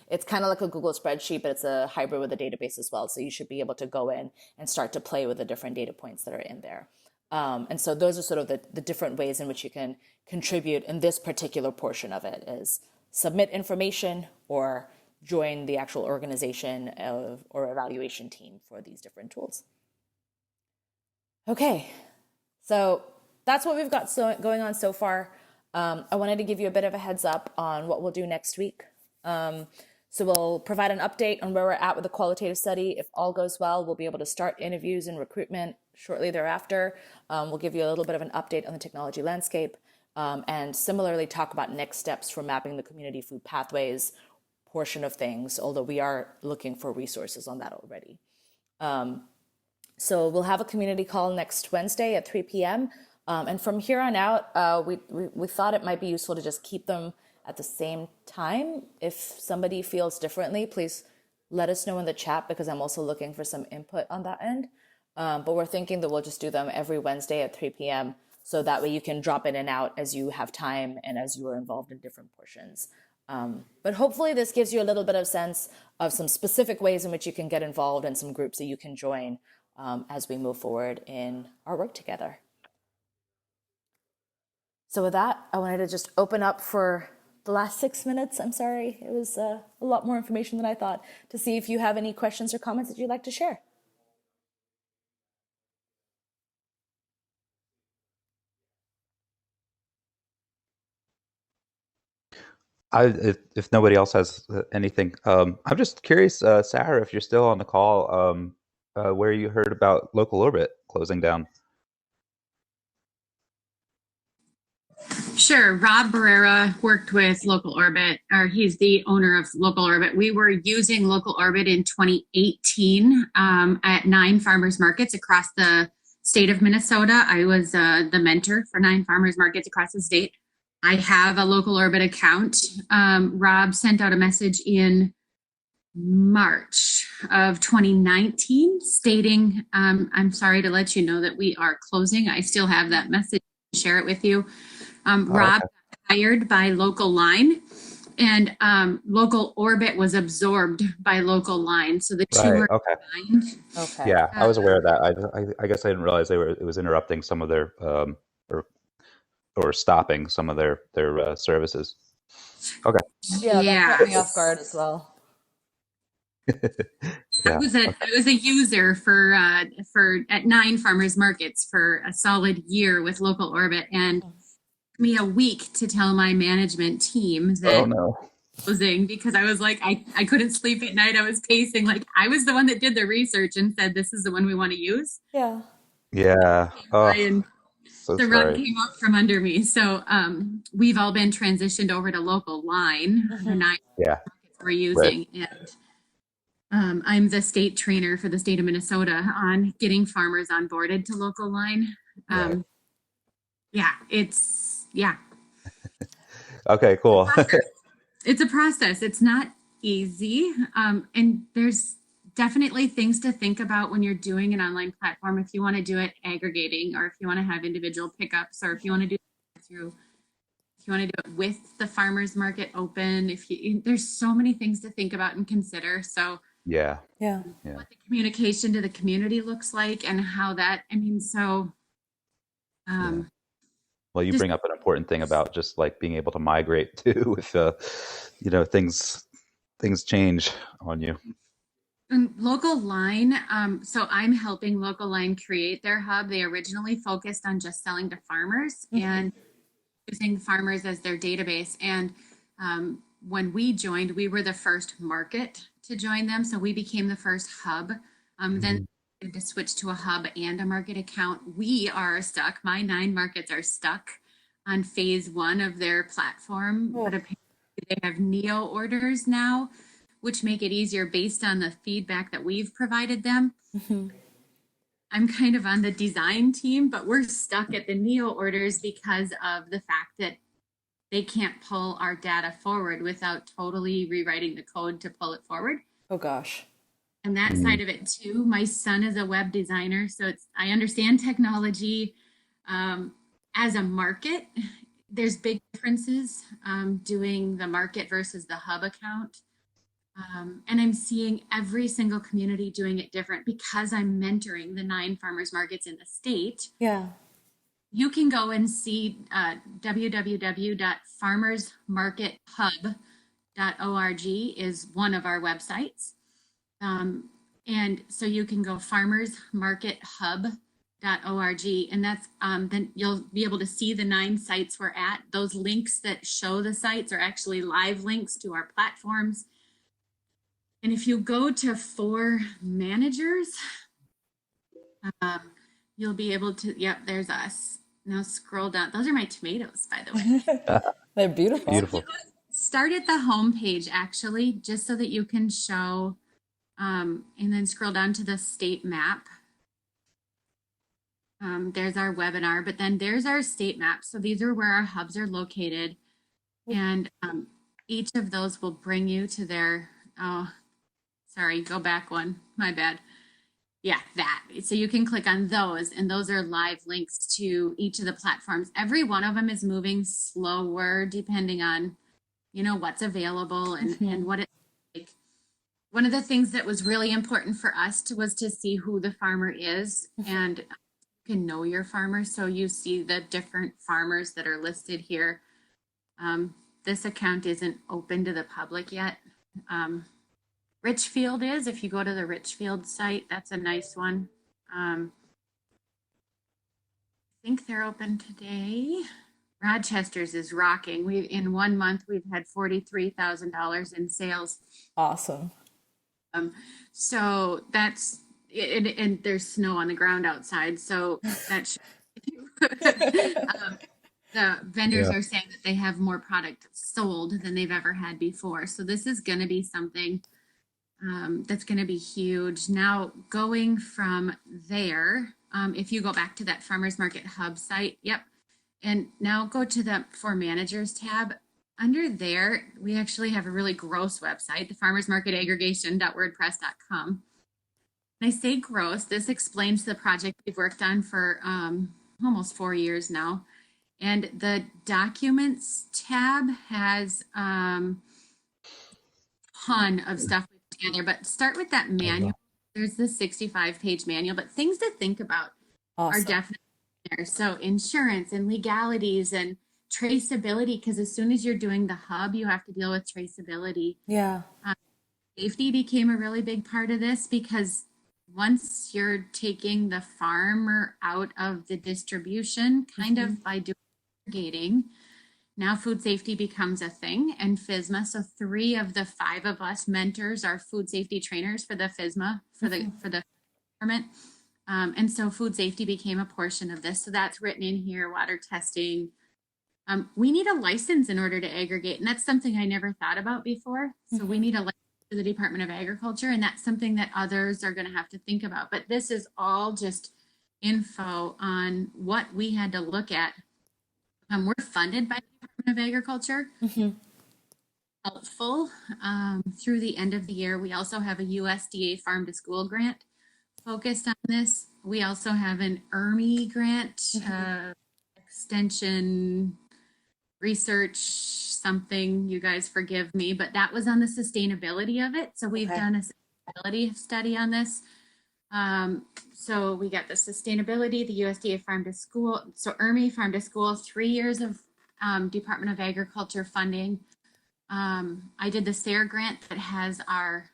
it's kind of like a Google spreadsheet, but it's a hybrid with a database as well. So you should be able to go in and start to play with the different data points that are in there. And so those are sort of the different ways in which you can contribute in this particular portion of it, is submit information or join the actual organization or evaluation team for these different tools. Okay, so that's what we've got going on so far. I wanted to give you a bit of a heads up on what we'll do next week. So we'll provide an update on where we're at with the qualitative study. If all goes well, we'll be able to start interviews and recruitment shortly thereafter. We'll give you a little bit of an update on the technology landscape, and similarly talk about next steps for mapping the community food pathways portion of things, although we are looking for resources on that already. So we'll have a community call next Wednesday at 3 p.m. And from here on out, we thought it might be useful to just keep them at the same time. If somebody feels differently, please let us know in the chat, because I'm also looking for some input on that end. But we're thinking that we'll just do them every Wednesday at 3 p.m. So that way you can drop in and out as you have time and as you are involved in different portions. But hopefully this gives you a little bit of sense of some specific ways in which you can get involved and some groups that you can join as we move forward in our work together. So with that, I wanted to just open up for the last 6 minutes. I'm sorry, it was a lot more information than I thought, to see if you have any questions or comments that you'd like to share. If nobody else has anything, I'm just curious, Sarah, if you're still on the call, where you heard about Local Orbit closing down. Sure. Rob Barrera worked with Local Orbit, or he's the owner of Local Orbit. We were using Local Orbit in 2018 at 9 farmers markets across the state of Minnesota. I was the mentor for 9 farmers markets across the state. I have a Local Orbit account. Rob sent out a message in March of 2019 stating, I'm sorry to let you know that we are closing. I still have that message to share it with you. Rob got hired by Local Line, and Local Orbit was absorbed by Local Line. So the two were combined. Okay. Yeah, I was aware of that. I guess I didn't realize it was interrupting some of their or stopping some of their services. Okay. Yeah, that caught me off guard as well. Yeah. I was a user for at 9 farmers markets for a solid year with Local Orbit, and it took me a week to tell my management team that closing, because I was like, I couldn't sleep at night. I was pacing, like I was the one that did the research and said this is the one we want to use. Yeah. Yeah. And so the rug came up from under me. So we've all been transitioned over to Local Line. The 9 markets we're using, and I'm the state trainer for the state of Minnesota on getting farmers onboarded to Local Line. Okay, cool. It's a process. It's not easy. And there's definitely things to think about when you're doing an online platform. If you want to do it aggregating, or if you want to have individual pickups, or if you want to do it if you want to do it with the farmers market open, there's so many things to think about and consider. So yeah. What the communication to the community looks like, and how that, Well, you bring up an important thing about just like being able to migrate too, with things change on you. And Local Line, so I'm helping Local Line create their hub. They originally focused on just selling to farmers and using farmers as their database. And when we joined, we were the first market to join them. So we became the first hub. Then to switch to a hub and a market account. We are stuck. My 9 markets are stuck on phase 1 of their platform. But apparently they have Neo orders now, which make it easier based on the feedback that we've provided them. I'm kind of on the design team, but we're stuck at the Neo orders because of the fact that they can't pull our data forward without totally rewriting the code to pull it forward. Oh gosh. And that side of it too. My son is a web designer, so I understand technology. As a market, there's big differences doing the market versus the hub account. And I'm seeing every single community doing it different because I'm mentoring the 9 farmers markets in the state. Yeah. You can go and see www.farmersmarkethub.org is one of our websites. And so you can go farmersmarkethub.org, and that's then you'll be able to see the 9 sites we're at. Those links that show the sites are actually live links to our platforms. And if you go to For Managers, you'll be able to, there's us. Now scroll down. Those are my tomatoes, by the way. They're beautiful. Beautiful. Start at the home page, actually, just so that you can show, and then scroll down to the state map. There's our webinar, but then there's our state map. So these are where our hubs are located. And each of those will bring you to their, go back one, my bad. Yeah, that. So you can click on those, and those are live links to each of the platforms. Every one of them is moving slower depending on, what's available and what it's like. One of the things that was really important for us was to see who the farmer is. And can know your farmers. So you see the different farmers that are listed here. This account isn't open to the public yet. Richfield is, if you go to the Richfield site, that's a nice one. I think they're open today. Rochester's is rocking. In 1 month, we've had $43,000 in sales. Awesome. So that's and there's snow on the ground outside. So that should, the vendors Yeah. are saying that they have more product sold than they've ever had before. So this is going to be something that's going to be huge. Now going from there, if you go back to that Farmers Market Hub site, yep. And now go to the For Managers tab. Under there, we actually have a really gross website, the farmersmarketaggregation.wordpress.com. And I say gross, this explains the project we've worked on for almost 4 years now. And the Documents tab has ton of stuff together, but start with that manual. There's the 65-page manual, but things to think about are definitely there. So insurance and legalities and traceability, because as soon as you're doing the hub, you have to deal with traceability. Yeah. Safety became a really big part of this because once you're taking the farmer out of the distribution, kind of by doing aggregating, now food safety becomes a thing, and FSMA. So 3 of the 5 of us mentors are food safety trainers for the FSMA for the department. And so food safety became a portion of this. So that's written in here, water testing. We need a license in order to aggregate. And that's something I never thought about before. So we need a license to the Department of Agriculture. And that's something that others are going to have to think about. But this is all just info on what we had to look at. We're funded by the Department of Agriculture. Helpful through the end of the year. We also have a USDA Farm to School grant focused on this. We also have an ERMI grant, extension research something, you guys forgive me, but that was on the sustainability of it. So we've done a sustainability study on this. So we got the sustainability, the USDA Farm to School, so ERMI Farm to School, 3 years of Department of Agriculture funding. I did the SARE grant that has our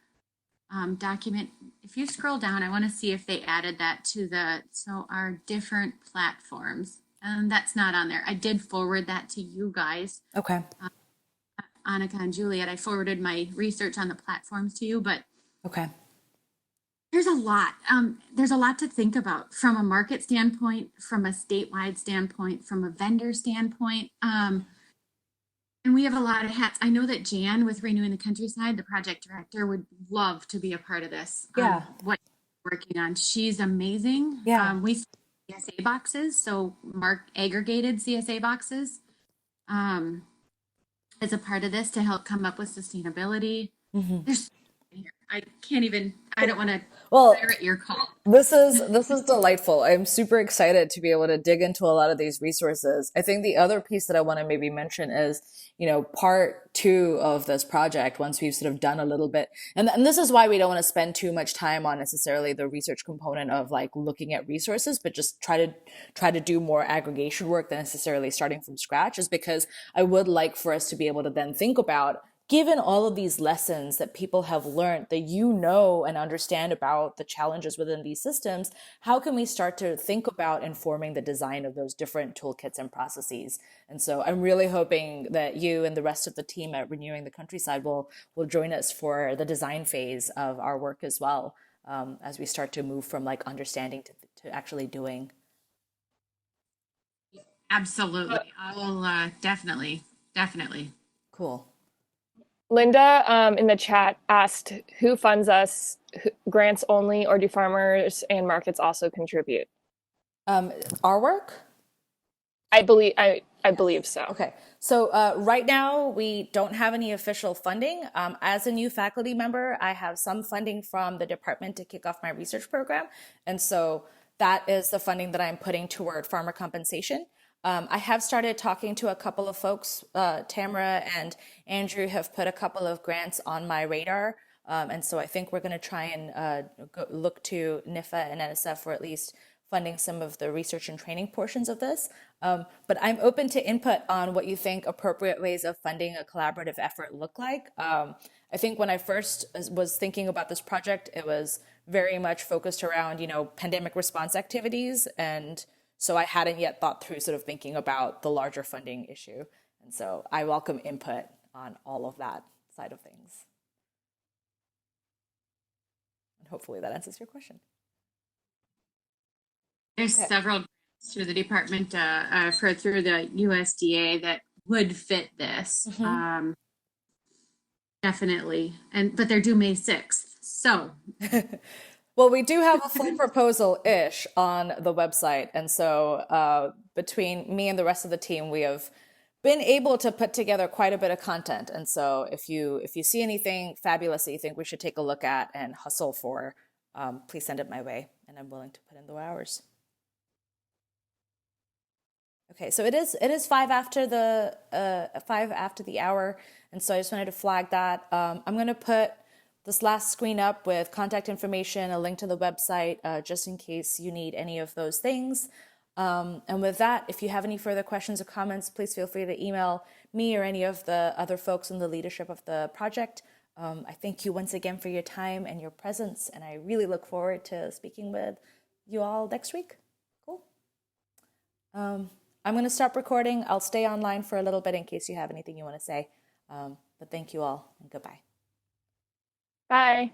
document. If you scroll down, I want to see if they added that to our different platforms. And that's not on there. I did forward that to you guys. Okay. Annika and Juliet, I forwarded my research on the platforms to you, but Okay. there's a lot. There's a lot to think about from a market standpoint, from a statewide standpoint, from a vendor standpoint. And we have a lot of hats. I know that Jan with Renewing the Countryside, the project director, would love to be a part of this. Yeah. What you're working on. She's amazing. Yeah. We CSA boxes, so aggregated CSA boxes as a part of this to help come up with sustainability. There's so many here. I can't even, I don't want to fire at your call. This is delightful. I'm super excited to be able to dig into a lot of these resources. I think the other piece that I want to maybe mention is, part 2 of this project, once we've sort of done a little bit, and this is why we don't want to spend too much time on necessarily the research component of like looking at resources, but just try to do more aggregation work than necessarily starting from scratch, is because I would like for us to be able to then think about, given all of these lessons that people have learned, that and understand about the challenges within these systems, how can we start to think about informing the design of those different toolkits and processes? And so I'm really hoping that you and the rest of the team at Renewing the Countryside will join us for the design phase of our work as well, as we start to move from like understanding to actually doing. Absolutely. I will definitely. Cool. Linda in the chat asked, who funds us? Grants only, or do farmers and markets also contribute? Our work? I believe so. Okay. So right now, we don't have any official funding. As a new faculty member, I have some funding from the department to kick off my research program. And so that is the funding that I'm putting toward farmer compensation. I have started talking to a couple of folks. Tamara and Andrew have put a couple of grants on my radar. And so I think we're going to try and look to NIFA and NSF for at least funding some of the research and training portions of this. But I'm open to input on what you think appropriate ways of funding a collaborative effort look like. I think when I first was thinking about this project, it was very much focused around, pandemic response activities. And so I hadn't yet thought through sort of thinking about the larger funding issue. And so I welcome input on all of that side of things. And hopefully that answers your question. There's several grants through the department through the USDA that would fit this. Definitely. But they're due May 6th. So well, we do have a full proposal-ish on the website. And so between me and the rest of the team, we have been able to put together quite a bit of content. And so if you see anything fabulous that you think we should take a look at and hustle for, please send it my way, and I'm willing to put in the hours. Okay, so it is 5 after the hour, and so I just wanted to flag that. I'm going to put this last screen up with contact information, a link to the website, just in case you need any of those things. And with that, if you have any further questions or comments, please feel free to email me or any of the other folks in the leadership of the project. I thank you once again for your time and your presence, and I really look forward to speaking with you all next week. Cool. I'm going to stop recording. I'll stay online for a little bit in case you have anything you want to say. But thank you all, and goodbye. Bye.